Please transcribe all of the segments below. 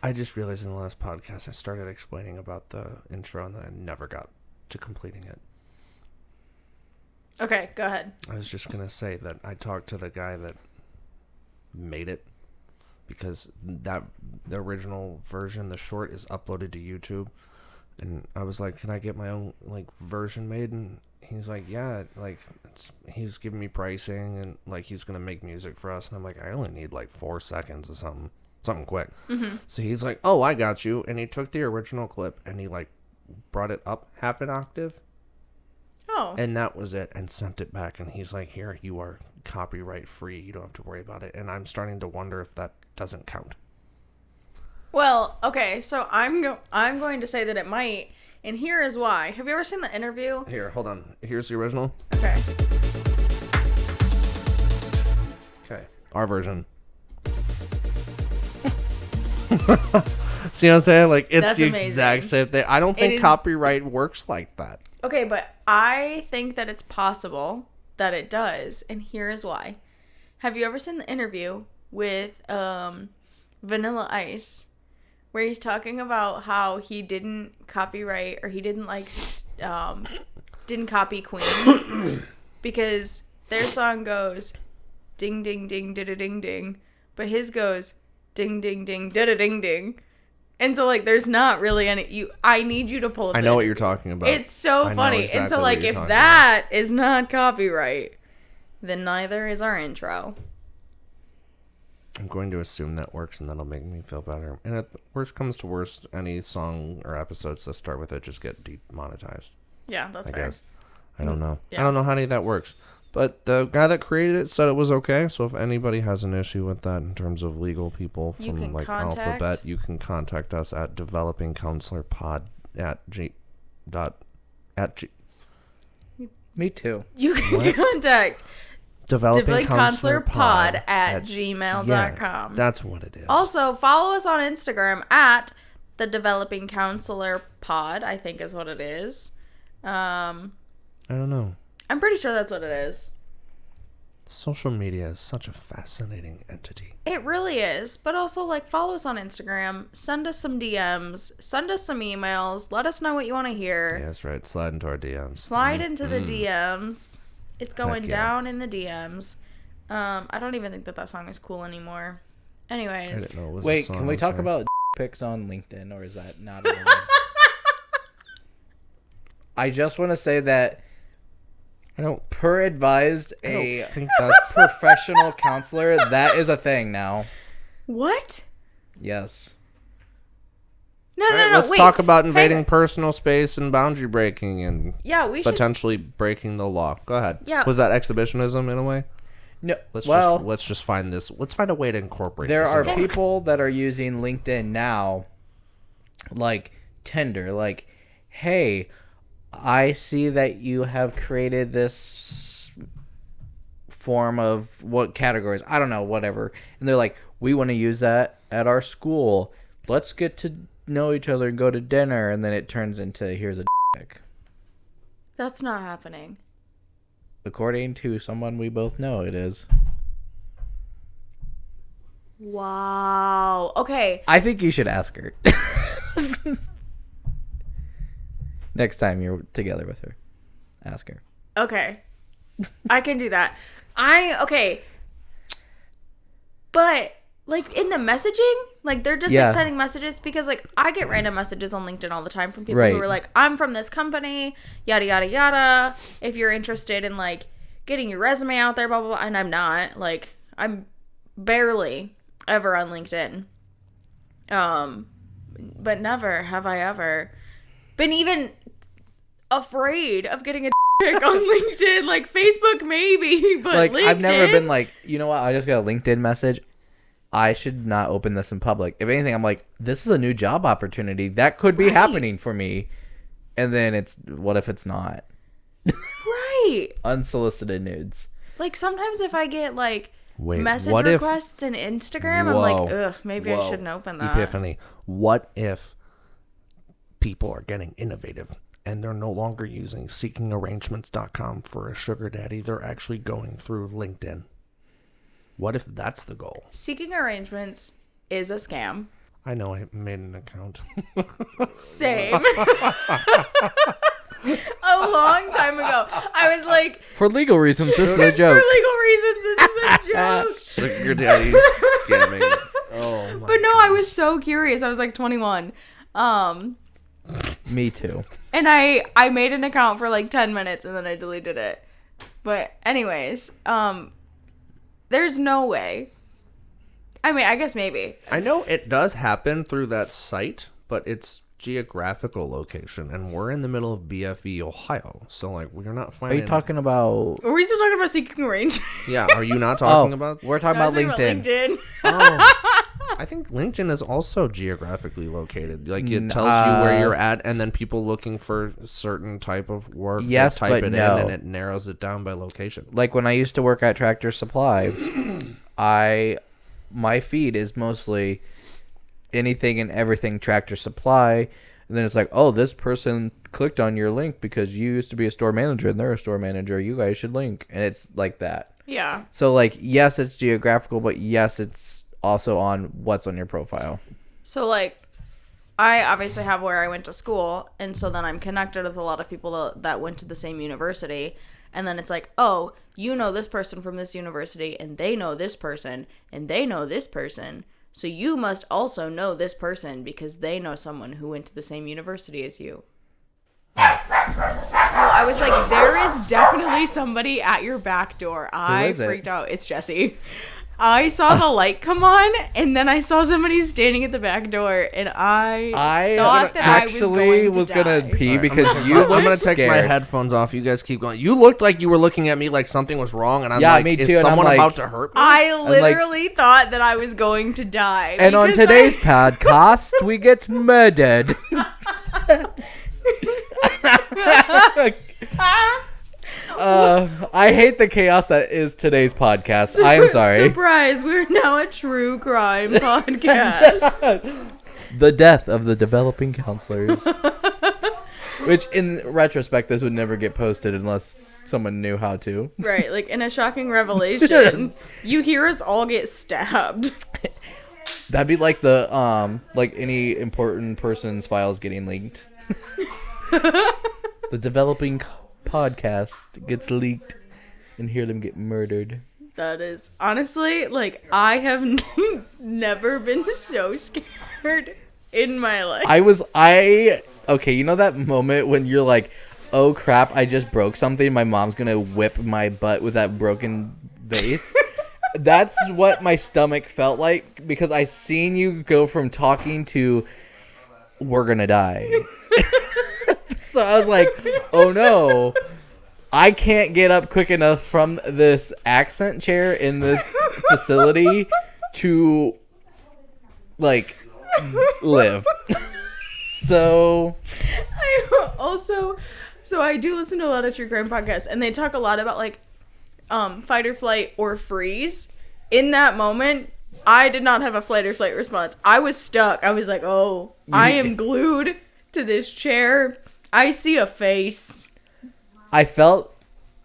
I just realized in the last podcast I started explaining about the intro and then I never got to completing it. Okay, go ahead. I was just going to say that I talked to the guy that made it because the original version, the short, is uploaded to YouTube. And I was like, can I get my own like version made? And he's like, yeah, like he's giving me pricing and like he's going to make music for us. And I'm like, I only need like 4 seconds or something quick. Mm-hmm. So he's like, oh, I got you. And he took the original clip and he like brought it up half an octave. Oh. And that was it, and sent it back. And he's like, here, you are copyright free. You don't have to worry about it. And I'm starting to wonder if that doesn't count. Well, okay, so I'm going to say that it might, and here is why. Have you ever seen The Interview? Here, hold on. Here's the original. Okay. Okay, our version. See what I'm saying? Like, it's That's the amazing. exact same thing. I don't think copyright works like that. Okay, but I think that it's possible that it does, and here is why. Have you ever seen The Interview with Vanilla Ice, where he's talking about how he didn't copyright, or he didn't like didn't copy Queen because their song goes ding ding ding da da ding ding, but his goes ding ding ding da da ding ding. And so, like, there's not really any... I need you to pull up. I know what you're talking about. It's so funny. Exactly, and so, like, if that is not copyright, then neither is our intro. I'm going to assume that works, and that'll make me feel better. And if worst comes to worst, any song or episodes that start with it just get demonetized. Yeah, that's fair. I guess. I don't know. Yeah. I don't know how any of that works. But the guy that created it said it was okay. So if anybody has an issue with that in terms of legal people from like Alphabet, you can contact us at developingcounselorpod at Me too. You can contact developingcounselorpod at gmail.com. Yeah, that's what it is. Also, follow us on Instagram at the Developing Counselor Pod, I think is what it is. I don't know. I'm pretty sure that's what it is. Social media is such a fascinating entity. It really is. But also, like, follow us on Instagram. Send us some DMs. Send us some emails. Let us know what you want to hear. Yeah, that's right. Slide into our DMs. Slide into the DMs. It's going down in the DMs. I don't even think that song is cool anymore. Anyways. I didn't know it was Wait, a song, can we talk sorry. about pics on LinkedIn, or is that not allowed? I just want to say that per advised I don't think that's professional counselor, that is a thing now. What? Yes. No, Let's wait. talk about invading personal space and boundary breaking and we should potentially breaking the law. Go ahead. Yeah. Was that exhibitionism in a way? No. Let's just find this. Let's find a way to incorporate There this are in. people that are using LinkedIn now, like Tinder, like, hey, I see that you have created this form of what categories, I don't know, whatever. And they're like, we want to use that at our school. Let's get to know each other and go to dinner. And then it turns into, here's a dick. That's not happening. According to someone we both know, it is. Wow. Okay. I think you should ask her. Next time you're together with her, ask her. Okay. I can do that. Okay. But, like, in the messaging, like, they're just, like, sending messages because, like, I get random messages on LinkedIn all the time from people who are like, I'm from this company, yada, yada, yada. If you're interested in, like, getting your resume out there, blah, blah, blah. And I'm not. Like, I'm barely ever on LinkedIn. But never have I ever been even afraid of getting a dick on LinkedIn. Like, Facebook maybe, but like, LinkedIn? I've never been like, you know what, I just got a LinkedIn message, I should not open this in public. If anything, I'm like, this is a new job opportunity that could be happening for me. And then what if it's not? Right. Unsolicited nudes. Like, sometimes if I get, like, message what requests in Instagram, I'm like, ugh, maybe I shouldn't open that. Epiphany. What if people are getting innovative and they're no longer using seekingarrangements.com for a sugar daddy? They're actually going through LinkedIn. What if that's the goal? Seeking Arrangements is a scam. I know I made an account. Same. A long time ago. I was like, For legal reasons, this is a for joke. legal reasons, this is a joke. Sugar daddy scamming. Oh my But no, I was so curious. I was like 21. Me too. And I made an account for like 10 minutes and then I deleted it. But anyways, there's no way. I mean, I guess maybe. I know it does happen through that site, but it's geographical location, and we're in the middle of BFE, Ohio. So, like, we're not Are finding... you talking about... Are we still talking about seeking range? Yeah, are you not talking about... We're talking I about was talking LinkedIn. Oh. I think LinkedIn is also geographically located. Like, it tells you where you're at, and then people looking for certain type of work, Yes, they type but it no. in, and it narrows it down by location. Like when I used to work at Tractor Supply, my feed is mostly anything and everything Tractor Supply. And then it's like, oh, this person clicked on your link because you used to be a store manager and they're a store manager. You guys should link. And it's like that. Yeah. So, like, yes, it's geographical, but yes, it's also on what's on your profile. So, like, I obviously have where I went to school, and so then I'm connected with a lot of people that went to the same university, and then it's like, oh, you know this person from this university, and they know this person, and they know this person, so you must also know this person because they know someone who went to the same university as you. Well, I was like, there is definitely somebody at your back door. I is it? freaked out. It's Jesse. I saw the light come on, and then I saw somebody standing at the back door, and I thought that actually I was gonna going to die. pee because I'm you gonna look take scared. my headphones off. You guys keep going. You looked like you were looking at me like something was wrong, and I'm Yeah, like, me is too, and I'm someone like- about to hurt me? I like- literally thought that I was going to die. And on because today's podcast, we get murdered. I hate the chaos that is today's podcast. I am sorry. Surprise, we're now a true crime podcast. The death of the developing counselors. Which, in retrospect, this would never get posted unless someone knew how to. Right, like in a shocking revelation, you hear us all get stabbed. That'd be like the like any important person's files getting leaked. The developing podcast gets leaked, and hear them get murdered. That is honestly, like, I have never been so scared in my life. Okay, you know that moment when you're like, oh crap, I just broke something, my mom's gonna whip my butt with that broken vase? That's what my stomach felt like, because I seen you go from talking to, we're gonna die. So I was like, oh no, I can't get up quick enough from this accent chair in this facility to, like, live. So I do listen to a lot of true crime podcasts, and they talk a lot about, like, fight or flight or freeze. In that moment, I did not have a flight or flight response. I was stuck. I was like, oh, I am glued to this chair. I see a face. I felt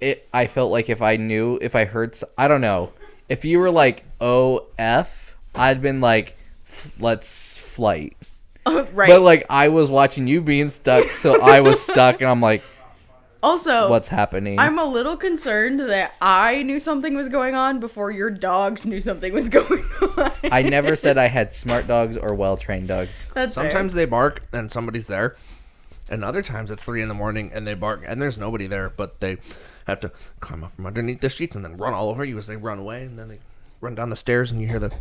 like if I heard, I don't know, if you were like, oh, F, I'd been like, let's flight. Right. But, like, I was watching you being stuck, so I was stuck, and I'm like, Also, what's happening? I'm a little concerned that I knew something was going on before your dogs knew something was going on. I never said I had smart dogs or well-trained dogs. That's Sometimes they bark and somebody's there, and other times it's 3 a.m. and they bark and there's nobody there, but they have to climb up from underneath the sheets and then run all over you as they run away, and then they run down the stairs and you hear the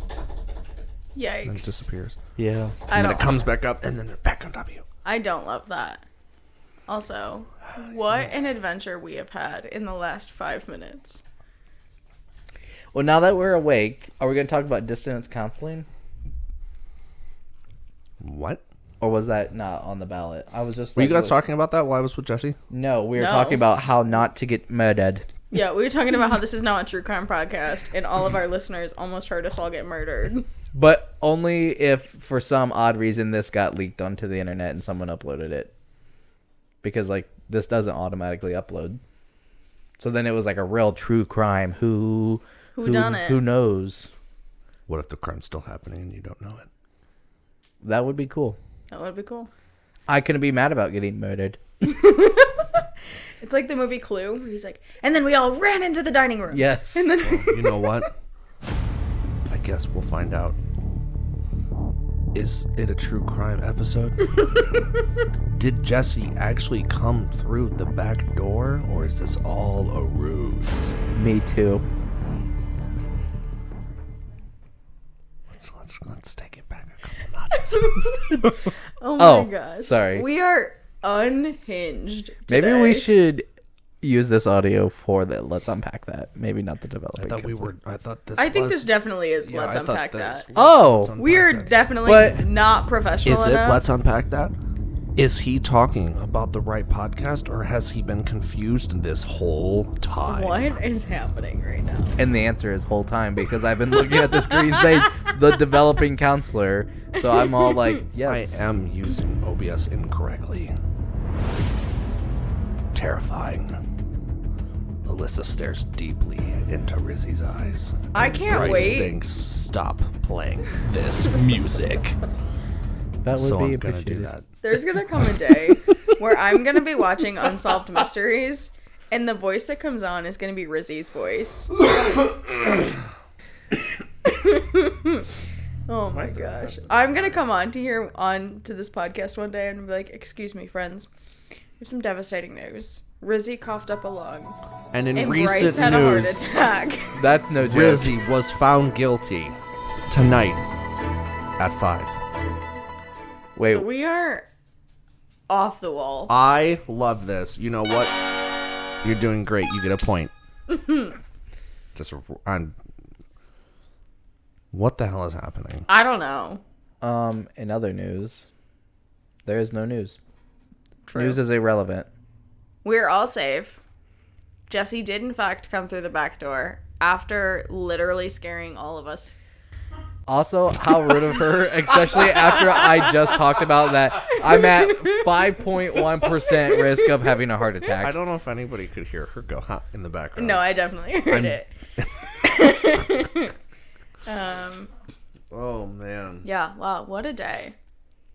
Yikes. and it disappears. Yeah. I And then don't, it comes back up and then they're back on top of you. I don't love that. Also, what an adventure we have had in the last 5 minutes. Well, now that we're awake, are we going to talk about dissonance counseling? What? Or was that not on the ballot? I was just Were like, you guys talking about that while I was with Jesse? No, we were No. talking about how not to get murdered. Yeah, we were talking about how this is now a true crime podcast, and all of our listeners almost heard us all get murdered. But only if, for some odd reason, this got leaked onto the internet and someone uploaded it. Because, like, this doesn't automatically upload. So then it was like a real true crime. Who done it? Who knows? What if the crime's still happening and you don't know it? That would be cool. That would be cool. I couldn't be mad about getting murdered. It's like the movie Clue, where he's like, and then we all ran into the dining room. Yes. And then You know what? I guess we'll find out. Is it a true crime episode? Did Jesse actually come through the back door, or is this all a ruse? Me too. Let's take it back a couple notches. oh my Oh, gosh. sorry. We are unhinged Maybe today. we should use this audio for the Let's Unpack That. Maybe not the developing. I thought this. I think was, this definitely is yeah, Let's I thought Unpack this That. was Oh. Let's Unpack We're That. definitely But- not professional Is it enough. Let's Unpack That? Is he talking about the right podcast, or has he been confused this whole time? What is happening right now? And the answer is whole time, because I've been looking at the screen saying the developing counselor. So I'm all like, yes. I am using OBS incorrectly. Terrifying. Alyssa stares deeply into Rizzy's eyes. I can't Bryce wait. thinks, stop playing this music. That would So be I'm gonna appreciated. do that. There's gonna come a day where I'm gonna be watching Unsolved Mysteries, and the voice that comes on is gonna be Rizzy's voice. Oh my gosh. I'm gonna come on to this podcast one day and be like, excuse me, friends. Here's some devastating news. Rizzy coughed up a lung. And in And Bryce recent had a heart news, attack. That's no joke. Rizzy was found guilty tonight at 5. Wait, We are off the wall. I love this. You know what? You're doing great. You get a point. Just on. What the hell is happening? I don't know. in other news, there is no news. True. News is irrelevant. We're all safe. Jesse did, in fact, come through the back door after literally scaring all of us. Also, how rude of her, especially after I just talked about that I'm at 5.1% risk of having a heart attack. I don't know if anybody could hear her go ha in the background. No, I definitely heard it. Oh man. Yeah, wow, what a day.